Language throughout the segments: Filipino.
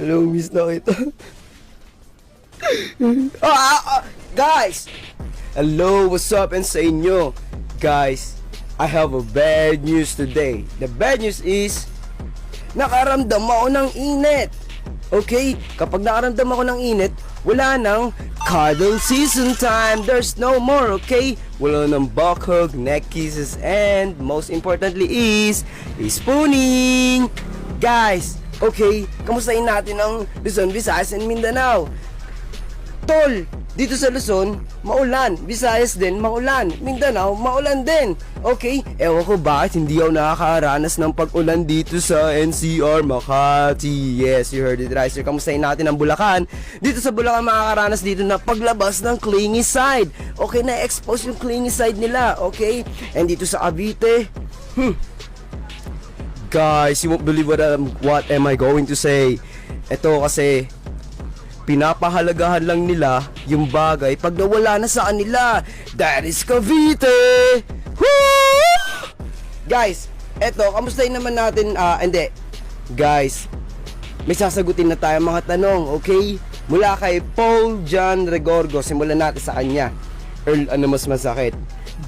Hello, miss na kita. Guys! Hello, what's up and sa inyo? Guys, I have a bad news today. The bad news is nakaramdam ako ng init. Okay? Kapag nakaramdam ako ng init, wala nang cuddle season time. There's no more, okay? Wala nang back hug, neck kisses, and most importantly is spooning. Guys, okay, kamustahin natin ang Luzon, Visayas, and Mindanao. Tol, dito sa Luzon, maulan. Visayas din, maulan. Mindanao, maulan din. Okay, ewan ko bakit hindi ako nakakaranas ng pag-ulan dito sa NCR Makati. Yes, you heard it right, sir. Kamustahin natin ang Bulacan. Dito sa Bulacan, makakaranas dito na paglabas ng clingy side. Okay, na-expose yung clingy side nila. Okay, and dito sa Cavite, guys, you won't believe what am I going to say. Ito kasi pinapahalagahan lang nila yung bagay pag nawala na sa kanila. That is Cavite. Woo! Guys, eto, kamustahin naman natin, hindi. Guys, may sasagutin na tayo mga tanong, okay? Mula kay Paul John Regorgo, simulan natin sa kanya. Earl, ano mas masakit?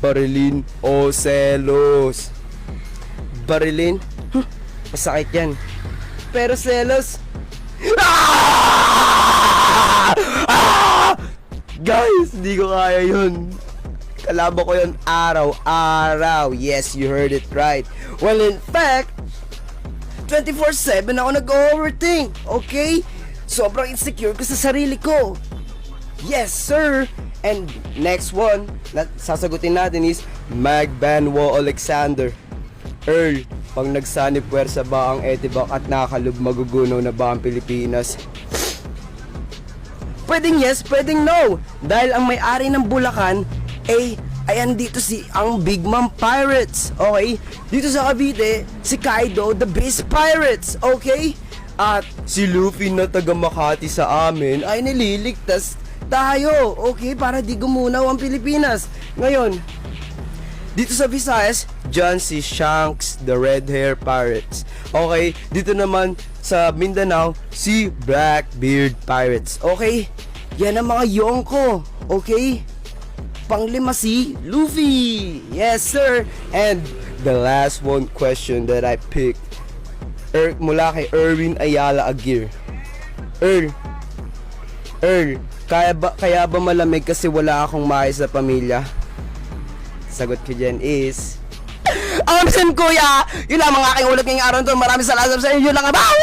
Barilin o selos? Barilin? Masakit yan. Pero selos? Guys, hindi ko kaya yun. Kalaban ko yun araw-araw. Yes, you heard it right. Well, in fact, 24/7 ako nag-overthink. Okay? Sobrang insecure ko sa sarili ko. Yes, sir. And next one na sasagutin natin is Magbanwo Alexander. Earl, pag nagsanib puwersa ba ang etibak at nakalub, magugunaw na ba ang Pilipinas? Pwedeng yes, pwedeng no. Dahil ang may-ari ng Bulacan ayan dito ang Big Mom Pirates. Okay? Dito sa Cavite, si Kaido, the Beast Pirates. Okay? At si Luffy na taga Makati sa amin ay nililigtas tayo. Okay? Para di gumunaw ang Pilipinas. Ngayon, dito sa Visayas, John C. Shanks, the Red Hair Pirates. Okay, dito naman sa Mindanao, si Blackbeard Pirates. Okay, yan ang mga yongko. Okay, panglima si Luffy. Yes, sir. And the last one question that I picked, mula kay Erwin Ayala Aguirre. Earl, kaya ba malamig kasi wala akong maayos na pamilya? Sagot ko dyan is Amsen kuya! Yun lang mga aking ulat ngayong araw to. Maraming salamat sa inyo. Yun lang ba?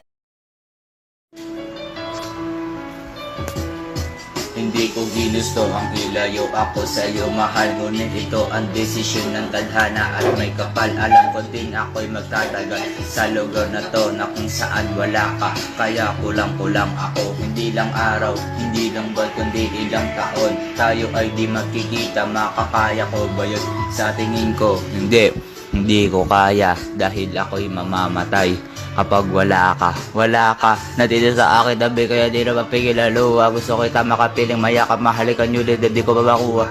Hindi ko ginusto ang ilayo ako sa'yo, mahal. Ngunit ito ang desisyon ng tadhana at may kapal. Alam ko din ako'y magtatagal sa lugar na to na kung saan wala ka. Kaya kulang-kulang ako, hindi lang araw, hindi lang buwan, kundi ilang taon. Tayo ay di magkikita, makakaya ko ba yun? Sa tingin ko, hindi ko kaya dahil ako'y mamamatay kapag wala ka natira sa akin tabi, kaya di na mapigil ang luha. Gusto ko kita makapiling mayakap, mahalikan nyo din, di ko mabakuha.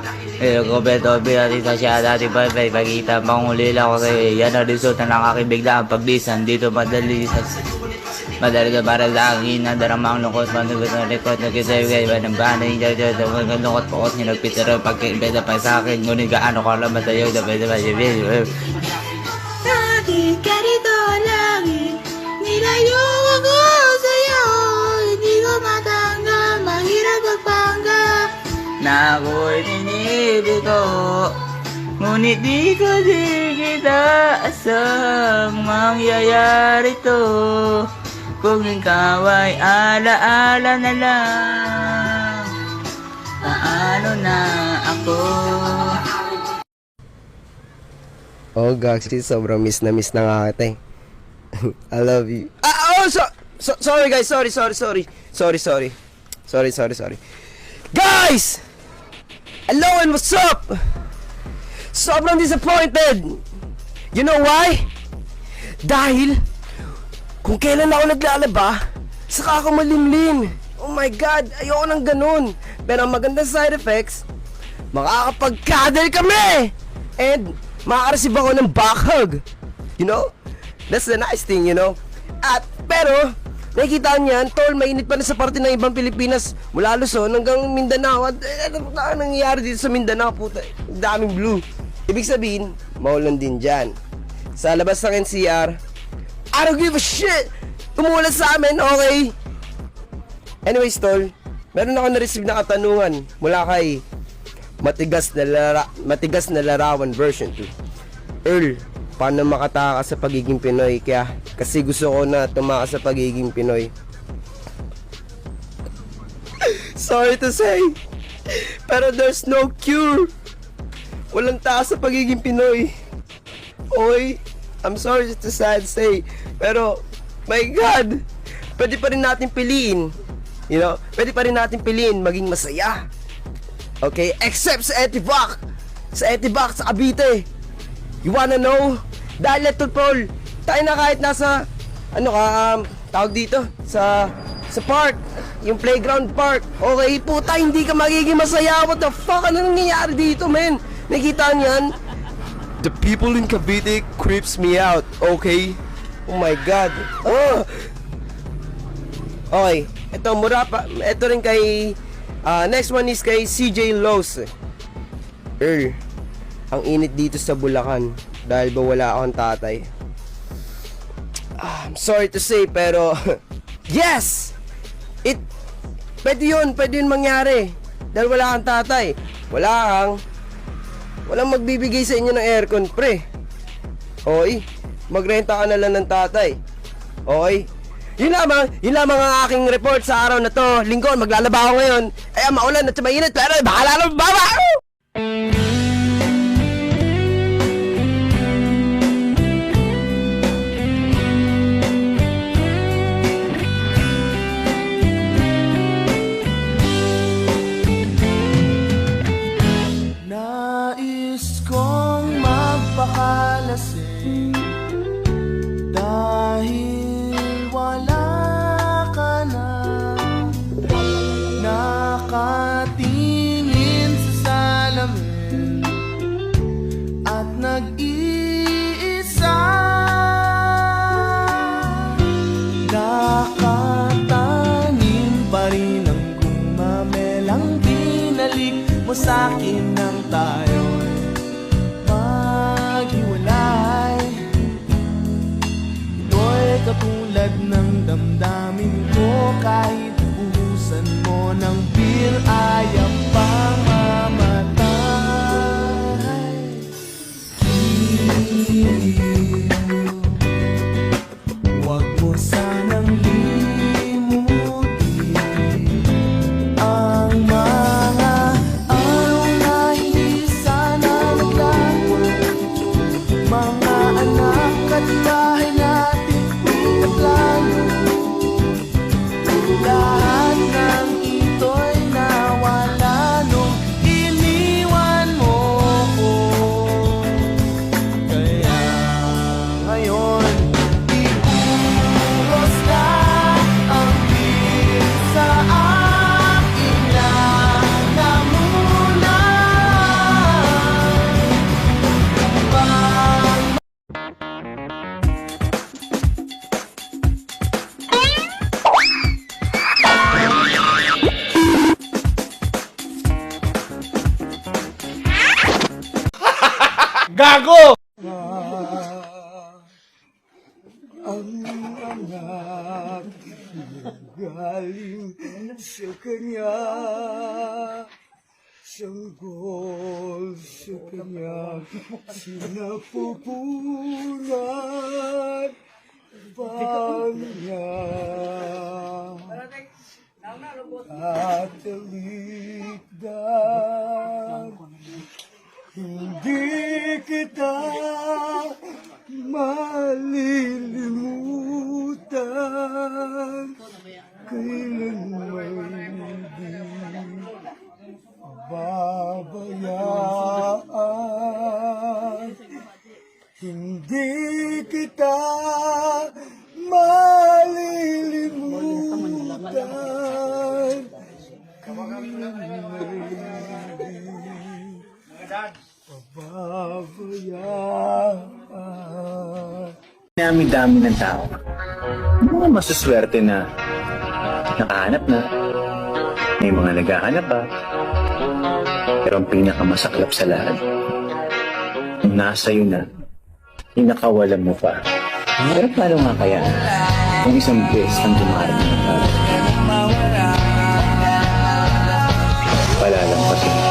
Komento, binati sa siya dati pa, pagkita panguli lang ko sa'yo. Yan ang result ng aking biglaan paglisan. Dito madali ka para sa akin, nadaramang lungkot, manugot ng likod, nagkisa'yo kayo ba ng banay, lungkot po ko, sinagpitero, pagkaimbeda pa sa akin, ngunit gaano ko lang matayo, dapat ba siya, bakit ganito lagi? Nilayo ako sa'yo, hindi ko matanggap, mahirap magpanggap na ako'y tinibig ko, ngunit di ko kita asang mangyayari to. Kung ikaw ay alaala na lang, paano na ako? Oh, Gaxi, sobrang miss na nga kita. I love you. Sorry guys, sorry. Guys! Hello and what's up? Sobrang disappointed. You know why? Dahil kung kailan ako naglalaba, saka ako malimlim. Oh my God, ayoko nang ganun. Pero ang magandang side effects, makakapag-cuddle kami! And makaka-receive ako ng back hug. You know? That's the nice thing, you know? Pero Nakikita niyan, tol, mainit pa na sa parte ng ibang Pilipinas. Mula Luzon hanggang Mindanao. At ano nangyayari dito sa Mindanao, puta? Daming blue. Ibig sabihin, maulan din dyan. Sa labas ng NCR, I don't give a shit! Umulan sa amin, okay? Anyways, tol, meron ako na-receive na katanungan mula kay Matigas na Larawan version 2. Earl, paano makatakas sa pagiging Pinoy? Kasi gusto ko na tumakas sa pagiging Pinoy. Sorry to say, pero there's no cure. Walang takas sa pagiging Pinoy. Oy, I'm sorry to sad say, pero my God, pwede pa rin natin piliin. You know, pwede pa rin natin piliin maging masaya. Okay, except sa Etivac. Sa Etivac, sa Cavite. You wanna know? Dahil ito, Paul, tayo na kahit nasa, tawag dito, sa park, yung playground park. Okay, puta, hindi ka magiging masaya. What the fuck? Ano nangyayari dito, men? Nakita niyan? The people in Cavite creeps me out, okay? Oh my God. Oh. Okay, ito mura pa. Ito rin kay next one is kay CJ Lowe's. Earl, ang init dito sa Bulacan dahil ba wala akong tatay. I'm sorry to say pero yes! Pwede yun mangyari dahil wala kang tatay. Walang magbibigay sa inyo ng aircon, pre. Okay, magrenta ka na lang ng tatay. Okay, yun lamang ang aking report sa araw na to. Linggo, maglalaba ako ngayon. Ay, maulan at mainit, pero bahala ng baba! Nais kong magpakalasing dahil wala ka na. Nakatingin sa salamin at nag-iisa. Nakatanim pa rin ang gumamelang binalik mo sa'kin nang tayo'y maghiwalay. Ito'y katulad ng damdamin ko, kahit buhusan mo ng beer, ayaw pang mamatay. Huwag mo sanang limutin ang mga araw na hindi sana naglago, mga anak at bahay natin pinaplano. Lahat ng ito'y nawala nung iniwan mo ko. Kaya ngayon, iuros na ang beer sa akin na namunan. Gago! Ang anak galing sa kanya, sanggol sa kanya, sinapupunan pa niya. At talikdan, hindi kita malilimutan. Kailanman hindi babayaan. Hindi kita malilimutan. Pababayaan. Dami-dami ng tao. mga masuswerte na nakahanap na, may mga naghahanap pa. Pero ang pinakamasaklap sa lahat, nasa iyo na, inakawalan mo pa. Pero paano nga kaya kung isang beses ang dumarating ng para? Palalampasin.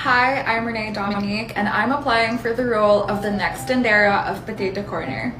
Hi, I'm Renee Dominique, and I'm applying for the role of the next Tendera of Potato Corner.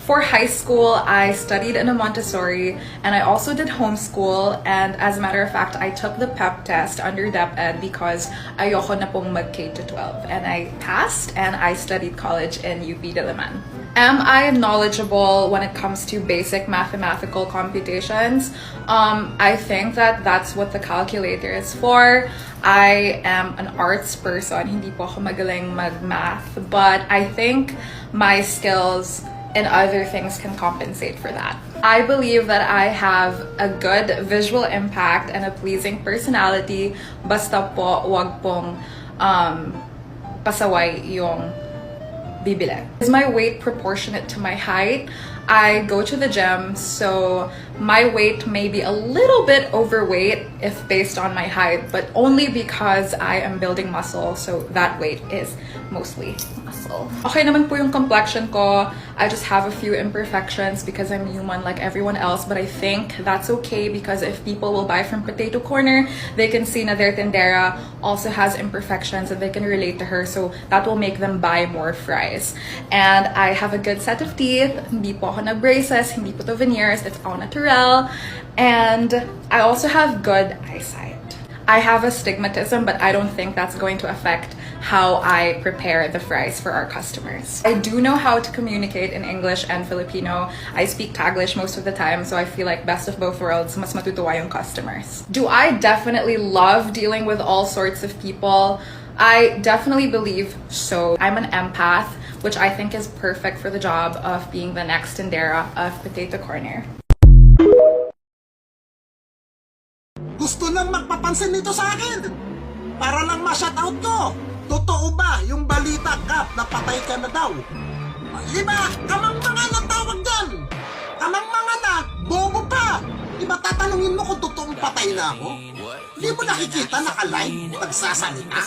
For high school, I studied in a Montessori, and I also did homeschool, and as a matter of fact, I took the PEP test under DepEd because ayoko na pong mag-K to 12, and I passed, and I studied college in UP Diliman. Am I knowledgeable when it comes to basic mathematical computations? I think that that's what the calculator is for. I am an arts person, hindi po ako magaling mag-math, but I think my skills in other things can compensate for that. I believe that I have a good visual impact and a pleasing personality, basta po wag pong pasaway yung bibili. Is my weight proportionate to my height? I go to the gym, so my weight may be a little bit overweight if based on my height, but only because I am building muscle, so that weight is mostly muscle. Okay naman po yung complexion ko. I just have a few imperfections because I'm human like everyone else, but I think that's okay because if people will buy from Potato Corner, they can see na their tendera also has imperfections and they can relate to her, so that will make them buy more fries. And I have a good set of teeth. Hindi po ako na-braces, hindi po to veneers, it's all natural. And I also have good eyesight. I have astigmatism, but I don't think that's going to affect how I prepare the fries for our customers. I do know how to communicate in English and Filipino. I speak Taglish most of the time, so I feel like best of both worlds, mas matutuwa yung customers. Do I definitely love dealing with all sorts of people? I definitely believe so. I'm an empath, which I think is perfect for the job of being the next Tendera of Potato Corner. Gusto lang magpapansin nito sa akin. Para lang ma-shoutout ko. Totoo ba yung balita, Kap, na patay ka na daw? Iba, kamang-manga na tawag dyan. Kamang-manga na, bobo pa. Iba, tatanungin mo kung totoong patay na ako? Hindi mo nakikita naka-live, nagsasalita?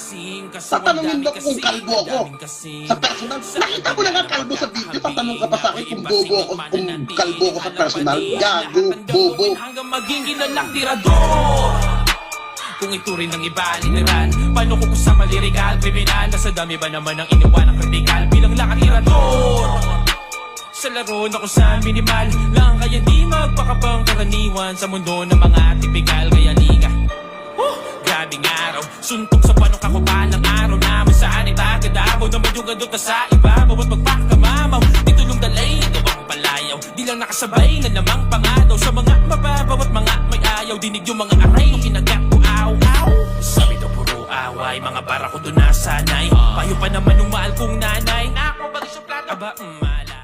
Tatanungin mo kung kalbo ako. Sa personal, nakita mo na nga kalbo sa video, tatanong ka pa sa akin kung bobo ako, kung kalbo ako sa personal. Gago, bobo. Hanggang maging inalak tirador. Kung iturin ng iba, literal. Paano ko sa malirikal, kriminal? Nasa dami ba naman ang iniwan ng kritikal? Bilang lang ang tirador. Sa laro na kung saan minimal lang, kaya di magpakabang karaniwan sa mundo ng mga tipikal. Kaya liga, grabing araw, suntok sa panong kakupalang araw naman saan itagadabaw na madyugandot na sa iba. Bawat magpakamamaw, dito yung dalay, ito ang palayaw. Di lang nakasabay na namang pangadaw sa mga mababaw at mga may ayaw. Dinig yung mga aray nung kinagat ko, aw. Sabi daw puro away, mga para ko doon nasanay. Payo pa naman yung mahal kong nanay. Ako ba sa plat, aba, malay.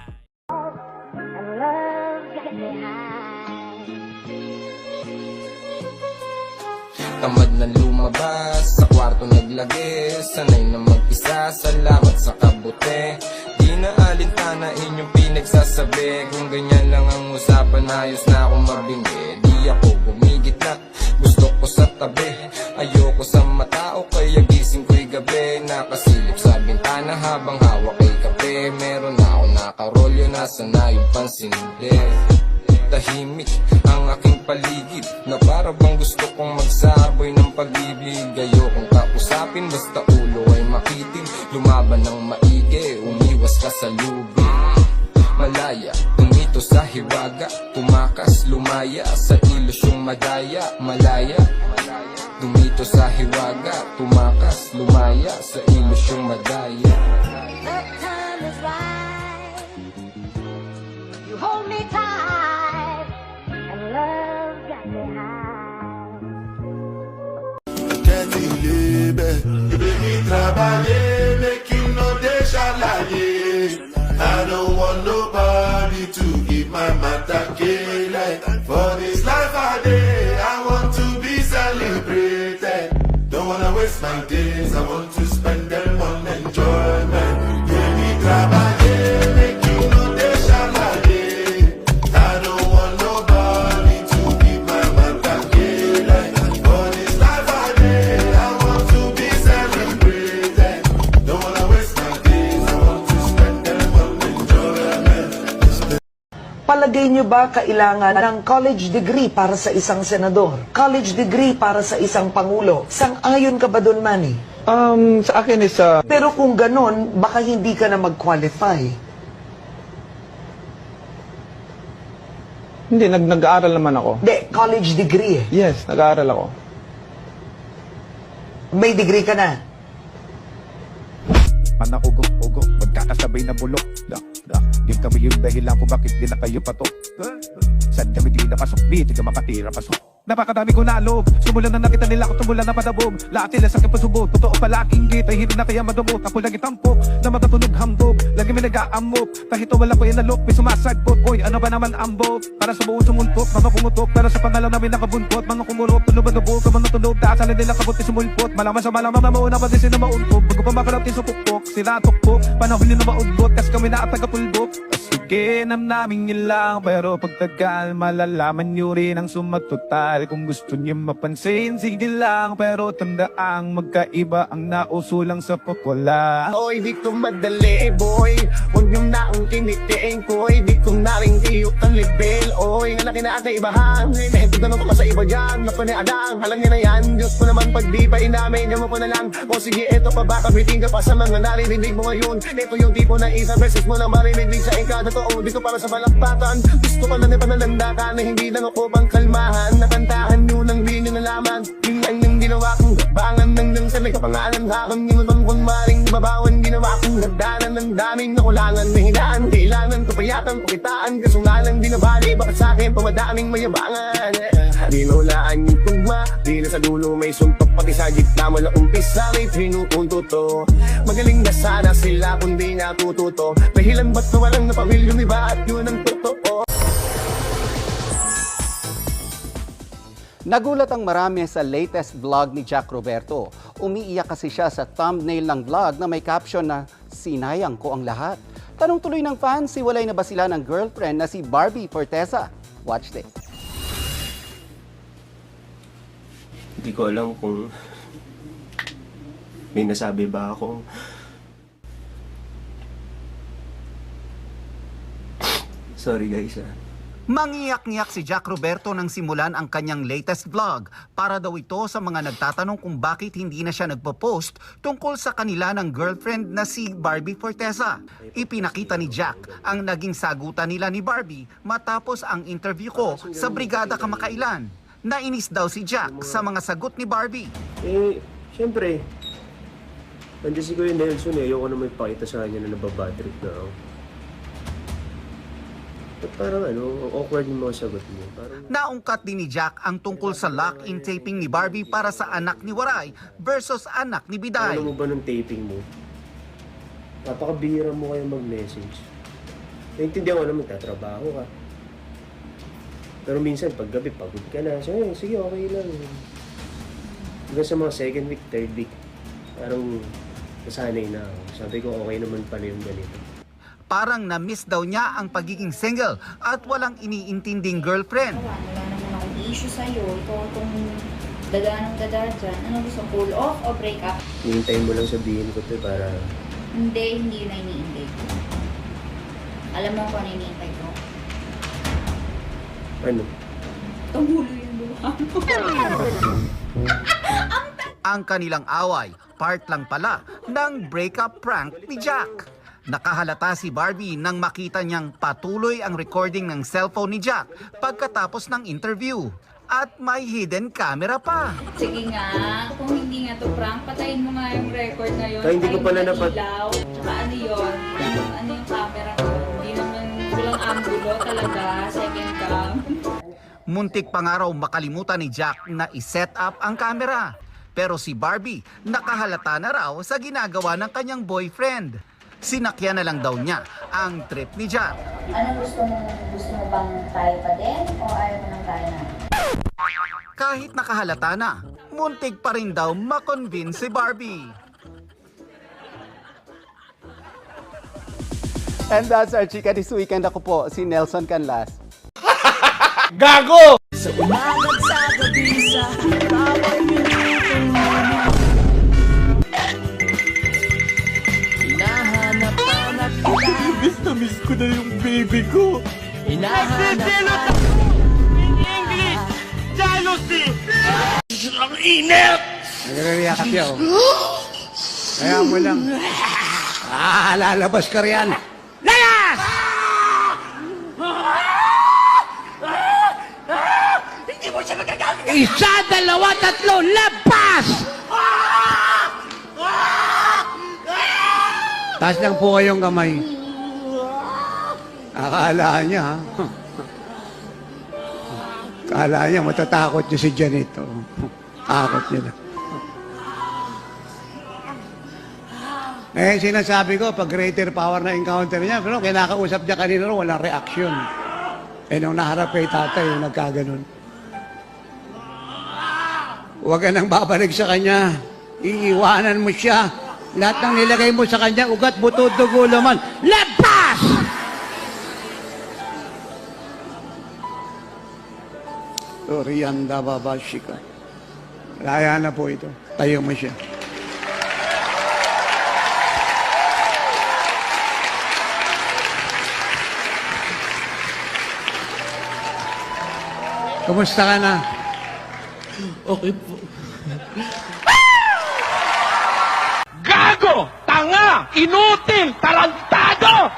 Tamad na lumabas, sa kwarto naglagi. Sanay na mag-isa, salamat sa kabuti. Di na alintana inyong pinagsasabi. Kung ganyan lang ang usapan, ayos na akong mabingi. Di ako gumigit na, gusto ko sa tabi. Ayoko sa matao, kaya gising ko'y gabi. Nakasilip sa bintana habang hawak kay kape. Meron na ako nakarolyo, nasa na yung pansindi. Tahimik ang aking paligid, na para bang gusto kong magsaboy ng pag-ibig. Ayokong kausapin, basta ulo ay makitim. Lumaban ng maigi, umiwas ka sa lubi. Malaya, tumito sa hiwaga, tumakas, lumaya, sa ilusyong madaya. Malaya, tumito sa hiwaga, tumakas, lumaya, sa ilusyong madaya. The time is right. You hold me tight, and love got me high. Travailler, make you know they shalaye. I don't want nobody to give my matter like. For this life I did, I want to be celebrated. Don't wanna waste waste my days. I want to spend them on enjoyment. Baby, trabajar, make you know they shalaye. I don't want nobody to be my matakele. For this life I live, I want to be celebrated. Don't wanna waste my days. I want to spend them on enjoyment. Palagay niyo ba kailangan ng college degree para sa isang senador? College degree para sa isang pangulo? Sang-ayon ka ba doon, Manny? Sa akin is, Pero kung ganon, baka hindi ka na mag-qualify. hindi, nag-aaral naman ako. Hindi, college degree eh. Yes, nag-aaral ako. May degree ka na. Manaugo-ugo, magkakasabay na bulok. Yung kami yung dahilan kung bakit di na kayo patok. Saan kami di napasok, di ka makatira pasok. Napakadami ko na loob, sumulan na nakita nila ako tumulan na padabog. Lahat nila sakit pasubog, totoo pala aking git ay hindi na kaya madumot. Ako lagi tampok, na magatunog hambog. Lagi may nag-aamok, kahit wala ko yan nalok. May sumasagbot, boy, ano ba naman ambog? Para sa buong sumuntok, mga pumutok. Pero sa pangalan namin nakabuntot, mga kumulop. Tunog ba nabog, mga natunog, daasan nila kabuti sumulpot. Malaman sa malaman na mauna pa din sila mauntog. Bago pa makalap din sa pukpok, sila tukpok. Panahon nyo na maudbot, kas kami na at tagapulbok. Sige, namin yun lang, pero pagtagal malalaman nyo rin ang sumatotal. Kung gusto niyo mapansin, sige lang, pero tandaang magkaiba ang nauso lang sa popula. Oy, di ko madali, boy. Huwag niyong naong kinitiin ko. Di ko na rin iyot ang level. Oy, nga laki na at naibahan. Dahil tanong ko pa sa iba dyan. Napaniadang, halang niya na yan. Diyos ko naman pag di pa inamin. Yan mo pa na lang. O sige, eto pa ba? Kabiting ka pa sa mga naririnig mo ngayon. Ito yung tipo na isa versus mo na marinig sa ika. Totoo, di ko para sa balakpakan. Gusto ko lang na panalandakan na hindi lang ako pang kalmahan. Nakantahan nyo nang di nyo nalaman. Yung lang yung ginawa kong bangan nang sa nagkapangalan. Hakon yung ibang kong maring babawan. Ginawa kong nagdanan ng daming nakulangan. Nahinaan, kailangan ko payatan, pakitaan. Kaso nga lang di nabali. Bakit sa akin pamadaming mayabangan? Di naulaan yung tugma. Di na sa dulo may suntok. Pati sa gitna mula umpisa may pinupunto to. Magaling na sana sila kung di natututo. Dahilan ba't na walang napamil yung iba at yun ang totoo. Nagulat ang marami sa latest vlog ni Jack Roberto. Umiiyak kasi siya sa thumbnail ng vlog na may caption na, "Sinayang ko ang lahat." Tanong tuloy ng fans, hiwalay na ba sila ng girlfriend na si Barbie Forteza? Watch this. Hindi ko alam kung may nasabi ba ako. Sorry guys Mangiyak-ngiyak si Jack Roberto nang simulan ang kanyang latest vlog para daw ito sa mga nagtatanong kung bakit hindi na siya nagpo-post tungkol sa kanila ng girlfriend na si Barbie Forteza. Ipinakita ni Jack ang naging sagutan nila ni Barbie matapos ang interview ko sa Brigada Kamakailan. Nainis daw si Jack sa mga sagot ni Barbie. Siyempre, nandiyan si Kuya Nelson ayoko na may pakita sa kanya na nababatrip na ako. Parang awkward yung mga sagot mo. Naungkat din ni Jack ang tungkol sa lock-in taping ni Barbie para sa anak ni Waray versus anak ni Biday. Alam mo ba nung taping mo? Napakabihira mo kayo mag-message. Naintindihan ko naman, tatrabaho ka. Pero minsan, pag gabi, pagod ka na. So, sige, okay lang. Hanggang sa mga second week, third week, parang nasanay na ako. Sabi ko, okay naman pala yung ganito. Parang na-miss daw niya ang pagiging single at walang iniintinding girlfriend. Wala naman akong issue sa'yo. Ikaw itong dadaan ng dadaan dyan. Ano gusto, cool off o break up? Hihintayin mo lang sabihin ko ito para... Hindi yun na iniintay ko. Alam mo kung ano iniintay ko? Ano? Tumulo yung luha mo. Ang kanilang away, part lang pala ng breakup prank ni Jack. Nakahalata si Barbie nang makita niyang patuloy ang recording ng cellphone ni Jack pagkatapos ng interview. At may hidden camera pa. Sige nga, kung hindi nga to prank, patayin mo nga yung record ngayon. Ay, hindi ko pala ilaw. Tsaka ano yun? Ano yung camera ko? Hindi naman walang angulo talaga, second cam. Muntik pa nga raw makalimutan ni Jack na iset up ang camera. Pero si Barbie nakahalata na raw sa ginagawa ng kanyang boyfriend. Sinakyan na lang daw niya ang trip ni Jack. Ano gusto mo? Gusto mo bang tayo pa din? O ayaw mo nang tayo na? Kahit nakahalata na, muntik pa rin daw makonvince si Barbie. And that's our chika this weekend. Ako po, si Nelson Canlas. Gago! Sa umagat sa gabi sa bawat minutong hinahanap-hanap kita. Miss na miss ko na yung baby ko. Hinahanap-hanap In English, jealousy! Ang init! Nagre-react siya, oh. Kaya mo lang. Lalabas ka riyan. Layas! Hindi mo siya nagagamit! Isa, dalawa, tatlo, labas! Taas lang po kayong kamay. Akala niya, ha? Akala niya, matatakot niya si Janito. Takot niya na. Eh, sinasabi ko, pag greater power na encounter niya, pero kinakausap niya kanina, walang reaction. Eh, nung naharap kay tatay, yung nagkaganon. Huwag ka nang babalik sa kanya. Iiwanan mo siya. Lahat ng nilagay mo sa kanya, ugat, buto, dugo, laman. Labas! Orianda babashika. Laya na po ito. Tayo mo siya. Kumusta ka na? Okay po. Gago! Tanga! Inutil! Tarantado!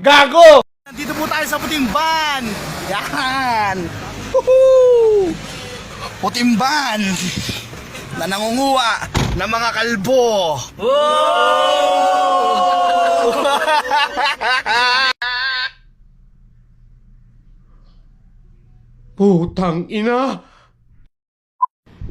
Gago! Nandito po tayo sa Putimban! Yan! Woohoo! Putimban! Na nangunguha ng mga kalbo! Putang ina!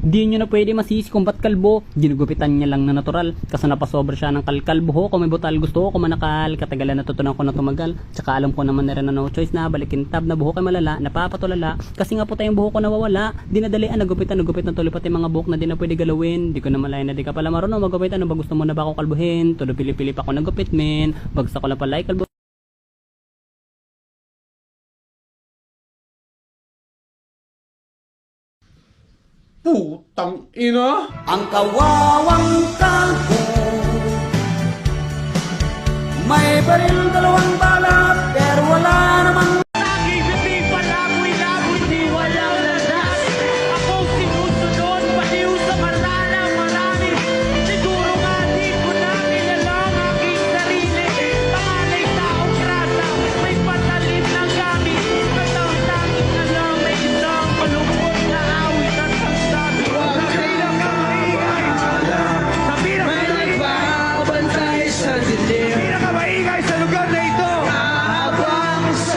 Di nyo na pwede masisi kung ba't kalbo. Ginugupitan niya lang na natural. Kaso napasobra siya ng kalkalbo ho. Kung may butal gusto ko manakal. Katagalan natutunan ko na tumagal. Tsaka alam ko naman na rin na no choice na balikin tab na buhok ay malala. Napapatulala. Kasi nga po tayong buhok ko nawawala. Dinadalian nagupit na tuloy pati mga buhok na di na pwede galawin. Di ko na malaya na di ka pala marunong magupit. Ano ba gusto mo na ba ako kalbuhin? Tulo pili-pili pa ako nagupit men. Bagsak ko lang pala ay kalbo. Putang ina! Ang kawawang kalbo, may baril dalawang bala pero wala namang Hindi palaboy-laboy, di walang landas. Ako sinusunod, baliw sa malalang marami. Siguro nga di ko na kilala ang aking sarili. Pangalay taong krasa, may patalim ng gamit. Katang-tangin na lang may isang malungkot na awit at ang sabi ko. Sa pinakamaingay sa lugar na ito. Habang sa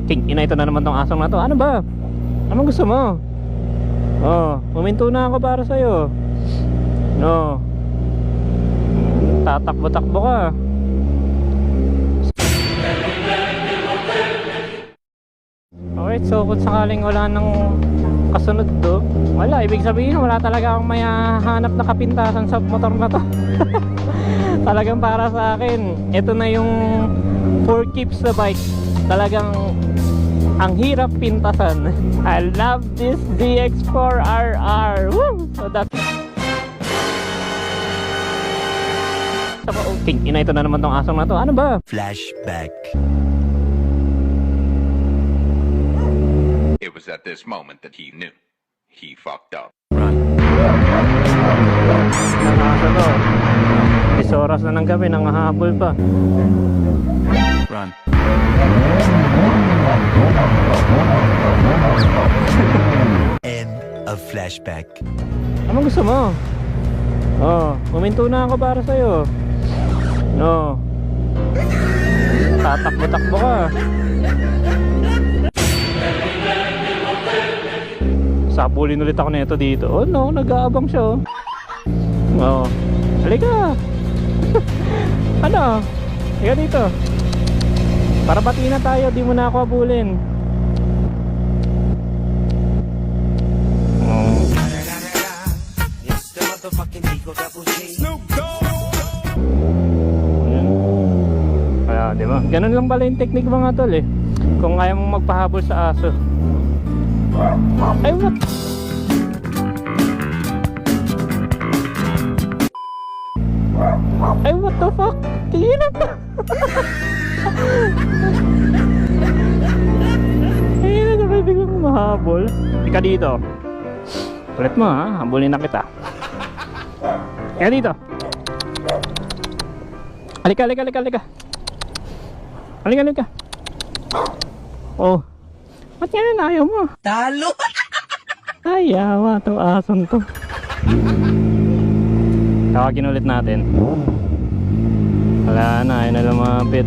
King ina, ito na naman tong asong na to. Ano ba? Anong gusto mo? Oh, huminto na ako para sa'yo. No. Tatakbo-takbo ka. Alright, so kung sakaling wala nang kasunod to, wala, ibig sabihin wala talaga akong may hanap na kapintasan sa motor na to. Talagang para sa akin, ito na yung 4 keeps na bike. Talagang ang hirap pintasan. I love this DX4RR. Woo! So that's King ina, ito na naman tong asong na to. Ano ba? Flashback. It was at this moment that he knew. He fucked up. Nangasa to. 10 oras na ng gabi, nangahabol pa. Run. End of flashback. Anong gusto mo? Oh, huminto na ako para sa'yo. No. Tatakbo-takbo ka. Sabulin ulit ako nito dito. Oh no, nag-aabang siya. Oh. Halika. Ano? Halika dito. Para batiin na tayo, di mo na ako abulin. Kaya, di ba? Ganun lang pala yung technique mga tol eh. Kung ayaw mong magpahabol sa aso. Ay, what? Ay, what the fuck? Tingin pa. Tingin na pwede kong mahabol. Ika dito. Ulit mo ha, habulin na kita. Ika dito. Halika, halika, halika, halika. Halika, halika. Oh. Ba't yan ayaw mo? Talo! Ay, yawa itong asong to. Tawagin ulit natin. Wala na, ayaw na lumapit.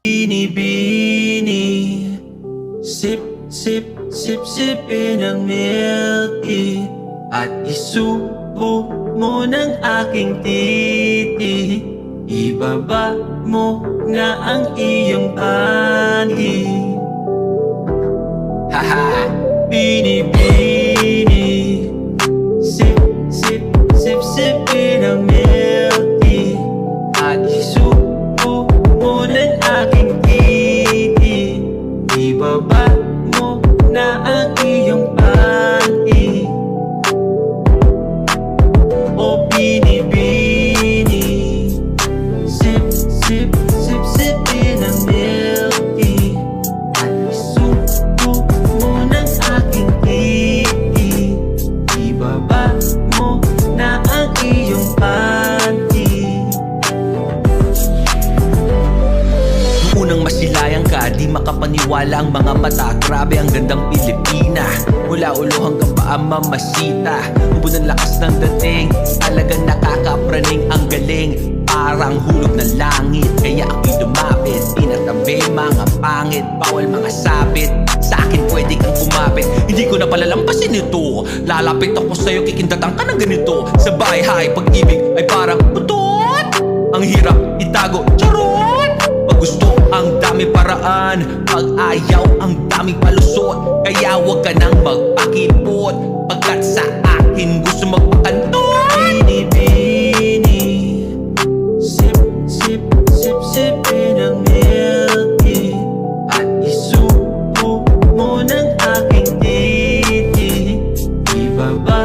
Bini-bini, sip, sip, sip, sipin ang milk tea at isubo mo ng aking titi. Ibaba mo nga ang iyong panty. Haha! Bini-bini, sip, sip, sip, sipin ang milk tea at isubo mo ng aking titi. Ibaba mo na ang iyong panty. O bini-bini, sip, sip, sip, sipin ang milk tea at isubo mo ng aking titi. Ibaba mo na ang iyong panty. Unang masilayang ka, di makapaniwala ang mga mata. Grabe ang gandang Pilipina, mula ulo hanggang paa mamasita. Ubo ng lakas ng dating, talagang nakakapraning ang galing. Parang hulog ng langit, kaya ako'y lumapit. Tinatabi mga pangit, bawal mga sabit. Sa akin pwede kang kumapit, hindi ko na palalampasin ito. Lalapit ako sa'yo, kikindatang ka ng ganito. Sa bahay, pag-ibig ay parang butot. Ang hirap itago, charot. Pag gusto ang dami paraan, pag ayaw ang daming palusot. Kaya wag ka nang magpakipot, pagkat sa akin gusto magpakantot. Bini-bini, sip, sip, sip, sipin ang milk tea at isubo mo ng aking titi. Ibaba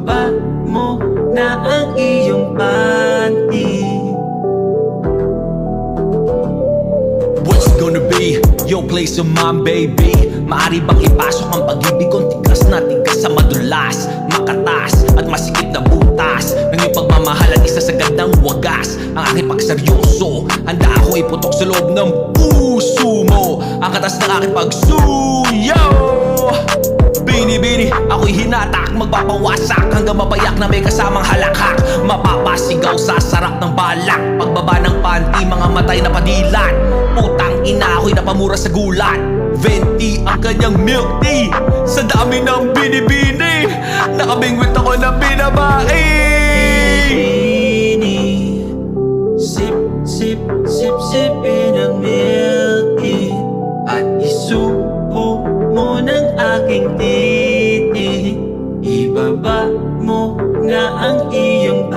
Ibaba mo na ang iyong panty. What's gonna be your place of mine, baby? Maari bang ipasok ang pag-ibig kong tigas na tigas sa madulas, makatas at masikip na butas ng iyong pagmamahal at isa sa gandang wagas. Ang aking pagseryoso, handa ako iputok sa loob ng puso mo ang katas ng aking pagsuyo. Bini-bini, ako'y hinatak, magpapawasak hanggang mapayak na may kasamang halakhak. Mapapasigaw sa sarap ng balak, pagbaba ng panty, mga matay na padilat. Putang ina, ako'y napamura sa gulat. Venti ang kanyang milk tea, sa dami ng bini-bini, nakabingwit ako ng binabae. Bini, sip, sip, sip, sipin ang milk tea, at isubo mo ng aking titi. Ibaba mo nga ang iyong